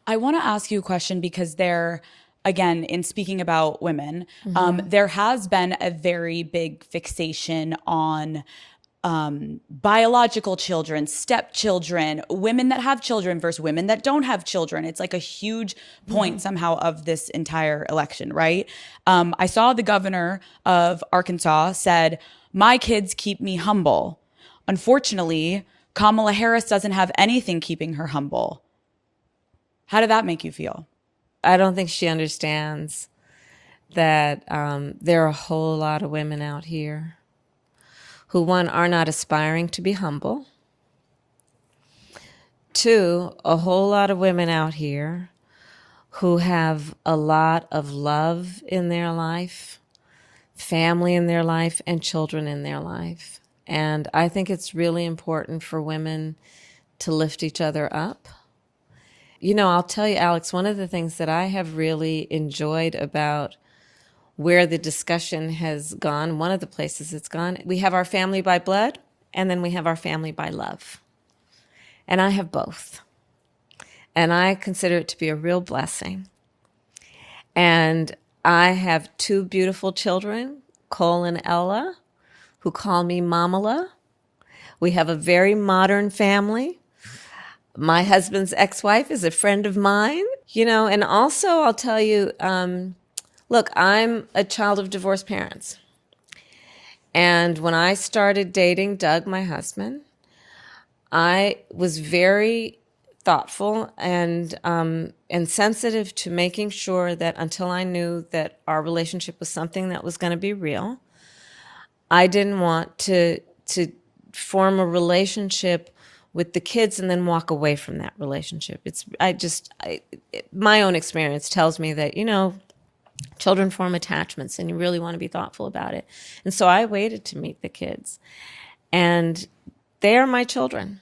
I want to ask you a question because again, in speaking about women, there has been a very big fixation on biological children, stepchildren, women that have children versus women that don't have children. It's like a huge point somehow of this entire election, right? I saw the governor of Arkansas said, "My kids keep me humble." Unfortunately, Kamala Harris doesn't have anything keeping her humble. How did that make you feel? I don't think she understands that there are a whole lot of women out here who, one, are not aspiring to be humble. Two, a whole lot of women out here who have a lot of love in their life, family in their life, and children in their life. And I think it's really important for women to lift each other up. You know, I'll tell you, Alex, one of the things that I have really enjoyed about where the discussion has gone, one of the places it's gone, we have our family by blood, and then we have our family by love. And I have both. And I consider it to be a real blessing. And I have two beautiful children, Cole and Ella, who call me Mamala. We have a very modern family. My husband's ex-wife is a friend of mine, you know, and also I'll tell you, look, I'm a child of divorced parents. And when I started dating Doug, my husband, I was very thoughtful and sensitive to making sure that until I knew that our relationship was something that was going to be real, I didn't want to form a relationship with the kids and then walk away from that relationship. My own experience tells me that, you know, children form attachments and you really want to be thoughtful about it. And so I waited to meet the kids. And they are my children.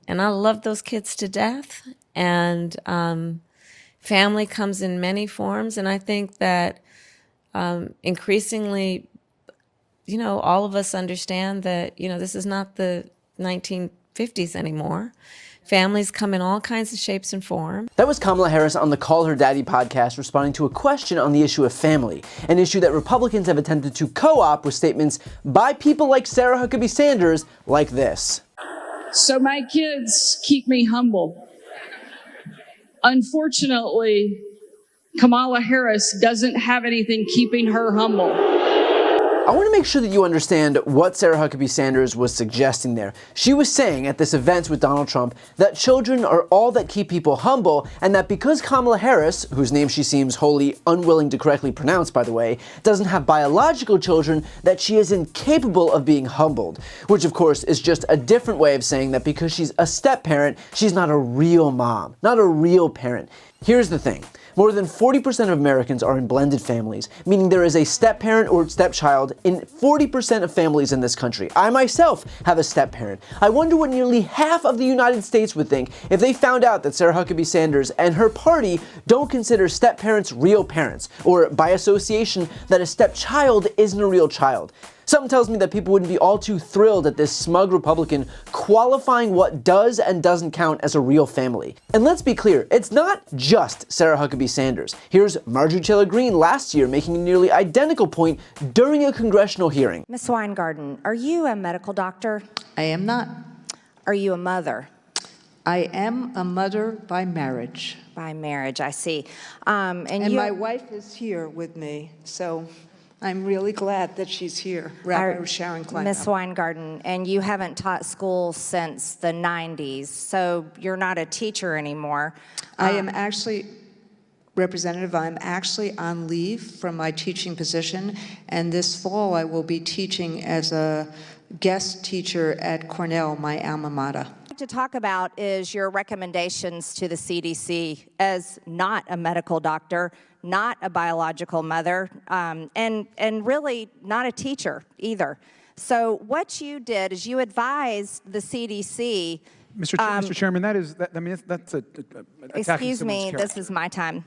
And I love those kids to death. And family comes in many forms. And I think that increasingly, you know, all of us understand that, you know, this is not the 1950s anymore. Families come in all kinds of shapes and forms. That was Kamala Harris on the Call Her Daddy podcast responding to a question on the issue of family, an issue that Republicans have attempted to co-opt with statements by people like Sarah Huckabee Sanders like this. So my kids keep me humble. Unfortunately, Kamala Harris doesn't have anything keeping her humble. I want to make sure that you understand what Sarah Huckabee Sanders was suggesting there. She was saying at this event with Donald Trump that children are all that keep people humble, and that because Kamala Harris, whose name she seems wholly unwilling to correctly pronounce, by the way, doesn't have biological children, that she is incapable of being humbled. Which, of course, is just a different way of saying that because she's a step-parent, she's not a real mom, not a real parent. Here's the thing. More than 40% of Americans are in blended families, meaning there is a step-parent or stepchild in 40% of families in this country. I myself have a step-parent. I wonder what nearly half of the United States would think if they found out that Sarah Huckabee Sanders and her party don't consider step-parents real parents, or by association that a stepchild isn't a real child. Something tells me that people wouldn't be all too thrilled at this smug Republican qualifying what does and doesn't count as a real family. And let's be clear, it's not just Sarah Huckabee Sanders. Here's Marjorie Taylor Greene last year making a nearly identical point during a congressional hearing. Ms. Weingarten, are you a medical doctor? I am not. Are you a mother? I am a mother by marriage. By marriage, I see. And my wife is here with me, so I'm really glad that she's here, Rabbi Sharon Klein. Ms. Weingarten, and you haven't taught school since the 90s, so you're not a teacher anymore. I am actually, Representative, I'm actually on leave from my teaching position, and this fall I will be teaching as a guest teacher at Cornell, my alma mater. To talk about is your recommendations to the CDC as not a medical doctor, not a biological mother, and really not a teacher either. So what you did is you advised the CDC Mr. Chairman, that's a Excuse me, this is my time.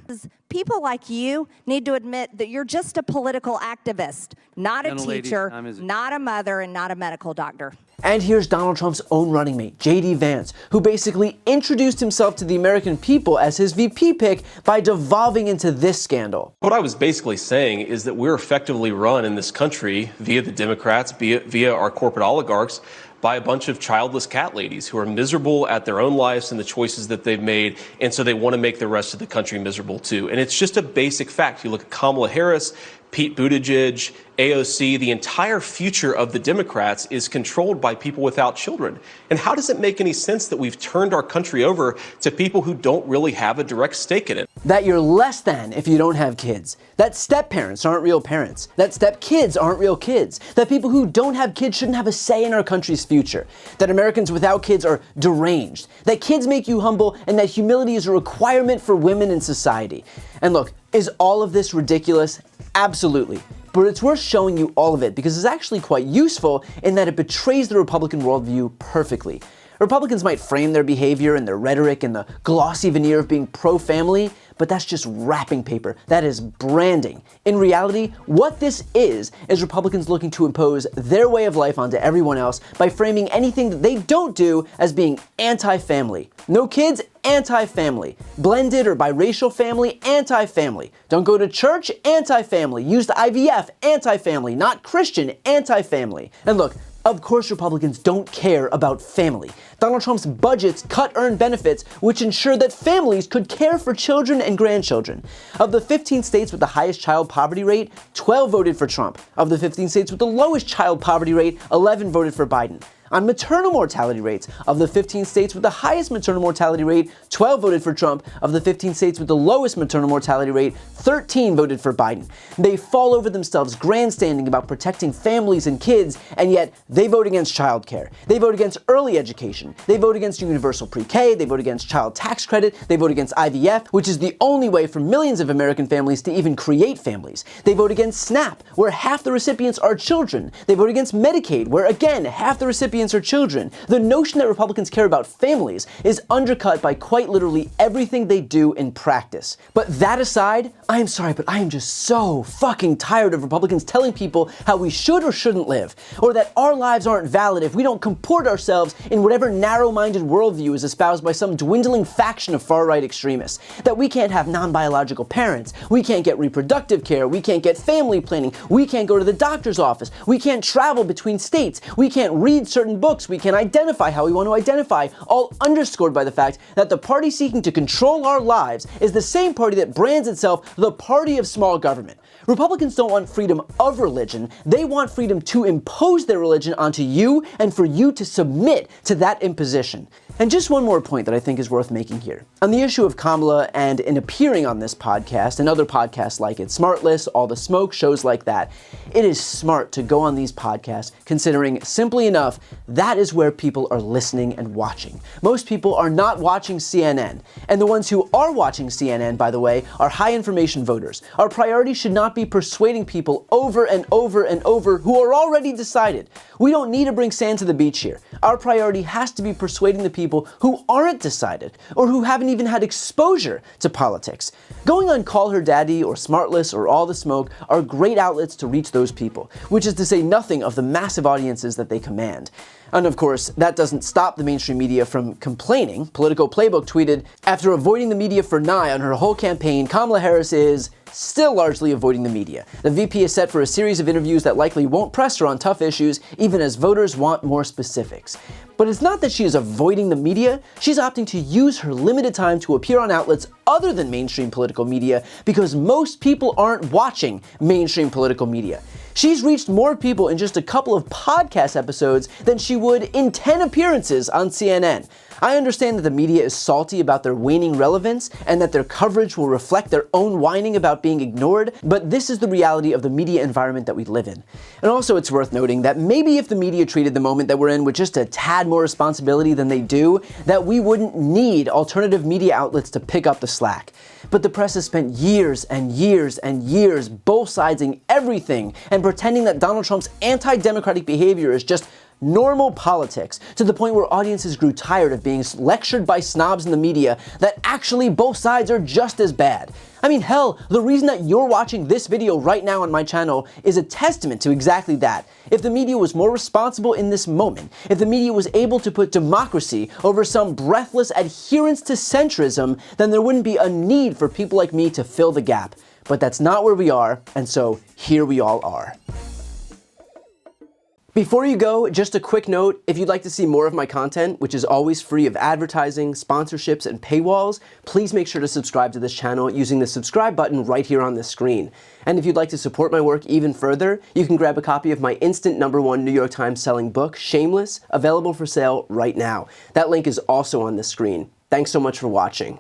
People like you need to admit that you're just a political activist, not a teacher, not a mother, and not a medical doctor. And here's Donald Trump's own running mate, J.D. Vance, who basically introduced himself to the American people as his VP pick by devolving into this scandal. What I was basically saying is that we're effectively run in this country via the Democrats, via our corporate oligarchs, by a bunch of childless cat ladies who are miserable at their own lives and the choices that they've made, and so they want to make the rest of the country miserable too. And it's just a basic fact. You look at Kamala Harris, Pete Buttigieg, AOC, the entire future of the Democrats is controlled by people without children. And how does it make any sense that we've turned our country over to people who don't really have a direct stake in it? That you're less than if you don't have kids. That step-parents aren't real parents. That step-kids aren't real kids. That people who don't have kids shouldn't have a say in our country's future. That Americans without kids are deranged. That kids make you humble, and that humility is a requirement for women in society. And look, is all of this ridiculous? Absolutely. But it's worth showing you all of it because it's actually quite useful in that it betrays the Republican worldview perfectly. Republicans might frame their behavior and their rhetoric in the glossy veneer of being pro-family, but that's just wrapping paper. That is branding. In reality, what this is Republicans looking to impose their way of life onto everyone else by framing anything that they don't do as being anti-family. No kids, anti-family. Blended or biracial family, anti-family. Don't go to church, anti-family. Use the IVF, anti-family. Not Christian, anti-family. And look, of course Republicans don't care about family. Donald Trump's budgets cut earned benefits, which ensure that families could care for children and grandchildren. Of the 15 states with the highest child poverty rate, 12 voted for Trump. Of the 15 states with the lowest child poverty rate, 11 voted for Biden. On maternal mortality rates, of the 15 states with the highest maternal mortality rate, 12 voted for Trump. Of the 15 states with the lowest maternal mortality rate, 13 voted for Biden. They fall over themselves grandstanding about protecting families and kids, and yet they vote against childcare. They vote against early education. They vote against universal pre-K. They vote against child tax credit. They vote against IVF, which is the only way for millions of American families to even create families. They vote against SNAP, where half the recipients are children. They vote against Medicaid, where again, half the recipients are children. The notion that Republicans care about families is undercut by quite literally everything they do in practice. But that aside, I am sorry, but I am just so fucking tired of Republicans telling people how we should or shouldn't live, or that our lives aren't valid if we don't comport ourselves in whatever narrow-minded worldview is espoused by some dwindling faction of far-right extremists, that we can't have non-biological parents, we can't get reproductive care, we can't get family planning, we can't go to the doctor's office, we can't travel between states, we can't read certain books, we can identify how we want to identify, all underscored by the fact that the party seeking to control our lives is the same party that brands itself the party of small government. Republicans don't want freedom of religion, they want freedom to impose their religion onto you and for you to submit to that imposition. And just one more point that I think is worth making here. On the issue of Kamala and in appearing on this podcast and other podcasts like it, Smartless, All the Smoke, shows like that, it is smart to go on these podcasts considering, simply enough, that is where people are listening and watching. Most people are not watching CNN. And the ones who are watching CNN, by the way, are high information voters. Our priority should not be persuading people over and over and over who are already decided. We don't need to bring sand to the beach here. Our priority has to be persuading the people who aren't decided or who haven't even had exposure to politics. Going on Call Her Daddy or Smartless or All the Smoke are great outlets to reach those people, which is to say nothing of the massive audiences that they command. And of course, that doesn't stop the mainstream media from complaining. Politico Playbook tweeted, after avoiding the media for nigh on her whole campaign, Kamala Harris is still largely avoiding the media. The VP is set for a series of interviews that likely won't press her on tough issues, even as voters want more specifics. But it's not that she is avoiding the media, she's opting to use her limited time to appear on outlets other than mainstream political media because most people aren't watching mainstream political media. She's reached more people in just a couple of podcast episodes than she would in 10 appearances on CNN. I understand that the media is salty about their waning relevance and that their coverage will reflect their own whining about being ignored, but this is the reality of the media environment that we live in. And also it's worth noting that maybe if the media treated the moment that we're in with just a tad more responsibility than they do, that we wouldn't need alternative media outlets to pick up the slack. But the press has spent years and years and years both siding everything and pretending that Donald Trump's anti-democratic behavior is just normal politics, to the point where audiences grew tired of being lectured by snobs in the media that actually both sides are just as bad. I mean, hell, the reason that you're watching this video right now on my channel is a testament to exactly that. If the media was more responsible in this moment, if the media was able to put democracy over some breathless adherence to centrism, then there wouldn't be a need for people like me to fill the gap. But that's not where we are, and so here we all are. Before you go, just a quick note, if you'd like to see more of my content, which is always free of advertising, sponsorships, and paywalls, please make sure to subscribe to this channel using the subscribe button right here on the screen. And if you'd like to support my work even further, you can grab a copy of my instant #1 New York Times selling book, Shameless, available for sale right now. That link is also on the screen. Thanks so much for watching.